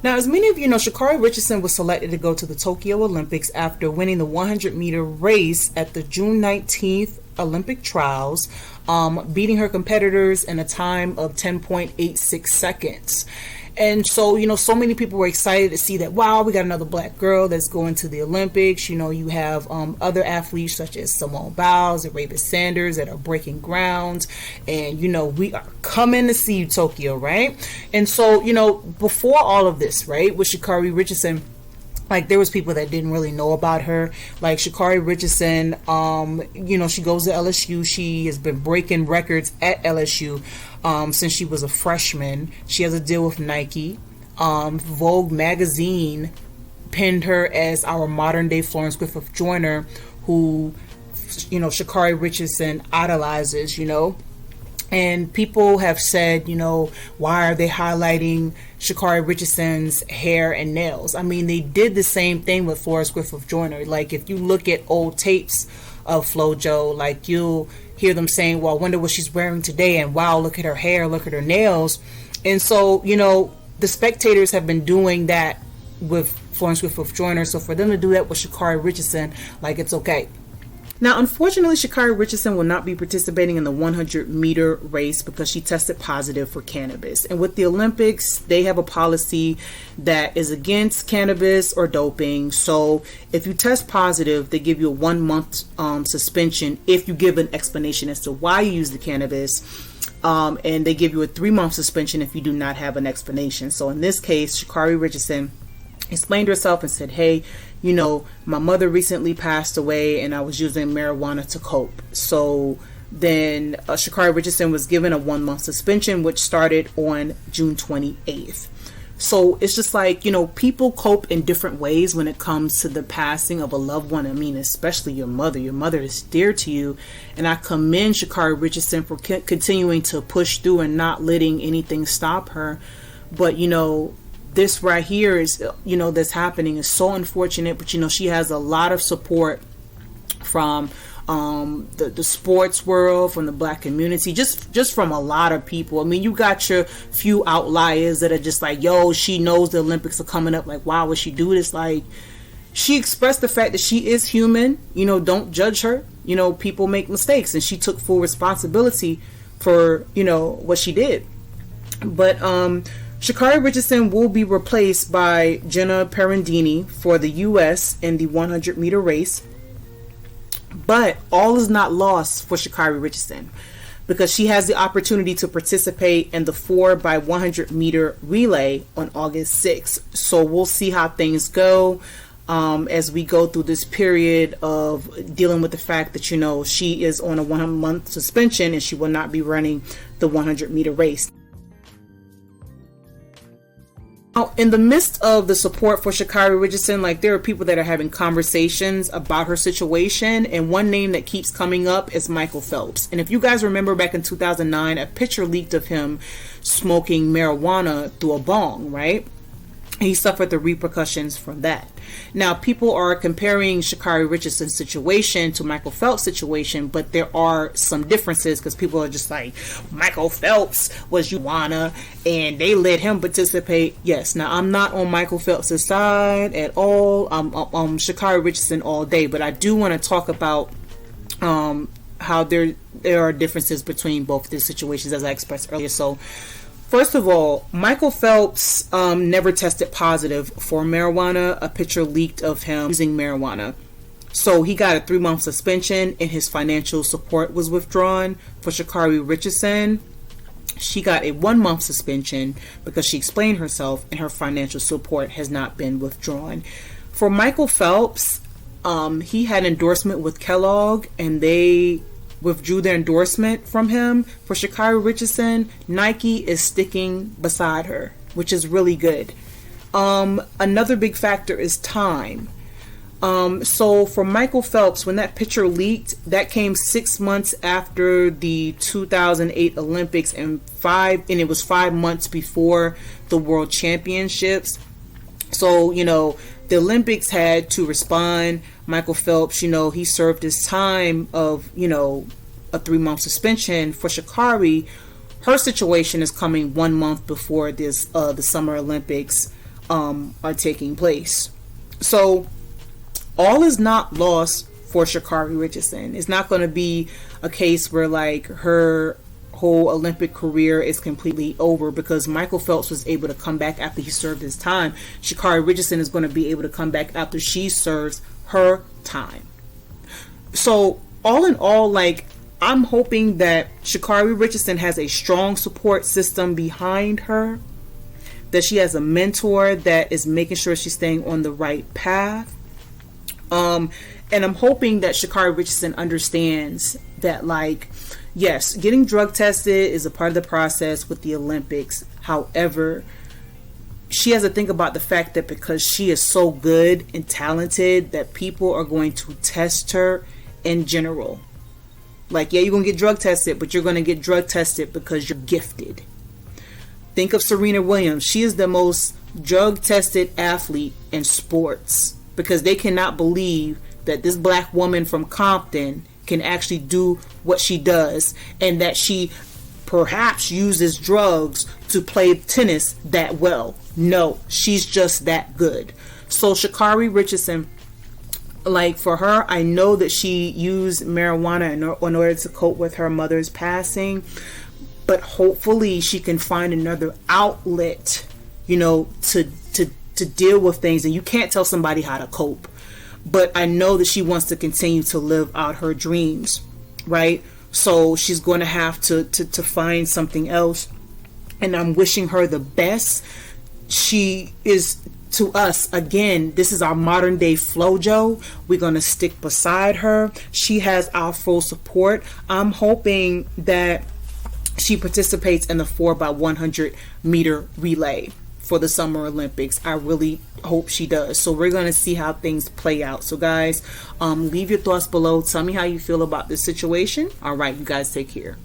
Now, as many of you know, Sha'Carri Richardson was selected to go to the Tokyo Olympics after winning the 100-meter race at the June 19th Olympic trials, beating her competitors in a time of 10.86 seconds. And so, so many people were excited to see that, wow, we got another black girl that's going to the Olympics. You have other athletes such as Simone Biles and Raven Sanders that are breaking ground. And, we are coming to see you, Tokyo, right? And so, before all of this, right, with Sha'Carri Richardson, like, there was people that didn't really know about her. Like Sha'Carri Richardson, she goes to LSU. She has been breaking records at LSU since she was a freshman. She has a deal with Nike. Vogue magazine pinned her as our modern day Florence Griffith Joyner, who, Sha'Carri Richardson idolizes, And people have said, why are they highlighting Sha'Carri Richardson's hair and nails? I mean, they did the same thing with Florence Griffith Joyner. Like, if you look at old tapes of FloJo, like, you'll hear them saying, well, I wonder what she's wearing today. And wow, look at her hair, look at her nails. And so, the spectators have been doing that with Florence Griffith Joyner. So for them to do that with Sha'Carri Richardson, like, it's okay. Now, unfortunately, Sha'Carri Richardson will not be participating in the 100-meter race because she tested positive for cannabis. And with the Olympics, they have a policy that is against cannabis or doping. So if you test positive, they give you a 1-month suspension if you give an explanation as to why you use the cannabis. And they give you a 3-month suspension if you do not have an explanation. So in this case, Sha'Carri Richardson explained herself and said, hey, my mother recently passed away and I was using marijuana to cope. So then Sha'Carri Richardson was given a 1-month suspension, which started on June 28th. So it's just like, people cope in different ways when it comes to the passing of a loved one. I mean, especially your mother. Your mother is dear to you. And I commend Sha'Carri Richardson for continuing to push through and not letting anything stop her. But, this right here is, that's happening is so unfortunate. But, she has a lot of support from the sports world, from the black community, just from a lot of people. I mean, you got your few outliers that are just like, yo, she knows the Olympics are coming up. Like, why would she do this? Like, she expressed the fact that she is human. Don't judge her. People make mistakes. And she took full responsibility for, what she did. But, Sha'Carri Richardson will be replaced by Jenna Parendini for the U.S. in the 100-meter race. But all is not lost for Sha'Carri Richardson because she has the opportunity to participate in the 4x100-meter relay on August 6th. So we'll see how things go as we go through this period of dealing with the fact that, she is on a 1-month suspension and she will not be running the 100-meter race. Now, in the midst of the support for Sha'Carri Richardson, like, there are people that are having conversations about her situation, and one name that keeps coming up is Michael Phelps. And if you guys remember back in 2009, a picture leaked of him smoking marijuana through a bong, right? He suffered the repercussions from that. Now, people are comparing Sha'Carri Richardson's situation to Michael Phelps' situation, but there are some differences because people are just like, Michael Phelps was marijuana and they let him participate. Yes, now I'm not on Michael Phelps' side at all. I'm Sha'Carri Richardson all day, but I do want to talk about how there are differences between both the situations as I expressed earlier. So, first of all, Michael Phelps never tested positive for marijuana. A picture leaked of him using marijuana. So he got a 3-month suspension and his financial support was withdrawn. For Sha'Carri Richardson, she got a 1-month suspension because she explained herself and her financial support has not been withdrawn. For Michael Phelps, he had endorsement with Kellogg and they withdrew their endorsement from him. For Sha'Carri Richardson, Nike is sticking beside her, which is really good. Another big factor is time. So for Michael Phelps, when that picture leaked, that came 6 months after the 2008 Olympics, and it was 5 months before the World Championships. So, the Olympics had to respond. Michael Phelps, he served his time of, a 3-month suspension. For Sha'Carri, her situation is coming 1 month before the Summer Olympics are taking place. So all is not lost for Sha'Carri Richardson. It's not going to be a case where like her whole Olympic career is completely over because Michael Phelps was able to come back after he served his time. Sha'Carri Richardson is going to be able to come back after she serves her time. So all in all, like, I'm hoping that Sha'Carri Richardson has a strong support system behind her, that she has a mentor that is making sure she's staying on the right path. And I'm hoping that Sha'Carri Richardson understands that, like, yes, getting drug tested is a part of the process with the Olympics. However, she has to think about the fact that because she is so good and talented, that people are going to test her in general. Like, yeah, you're going to get drug tested, but you're going to get drug tested because you're gifted. Think of Serena Williams. She is the most drug tested athlete in sports because they cannot believe that this black woman from Compton can actually do what she does, and that she perhaps uses drugs to play tennis that well. No, she's just that good. So Sha'Carri Richardson, like, for her, I know that she used marijuana in order to cope with her mother's passing, but hopefully she can find another outlet, to deal with things. And you can't tell somebody how to cope, but I know that she wants to continue to live out her dreams, right? So she's going to have to find something else, and I'm wishing her the best. She is, to us, again, this is our modern day FloJo. We're going to stick beside her. She has our full support. I'm hoping that she participates in the 4x100 meter relay for the Summer Olympics. I really hope she does. So we're going to see how things play out. So guys, leave your thoughts below. Tell me how you feel about this situation. All right, you guys take care.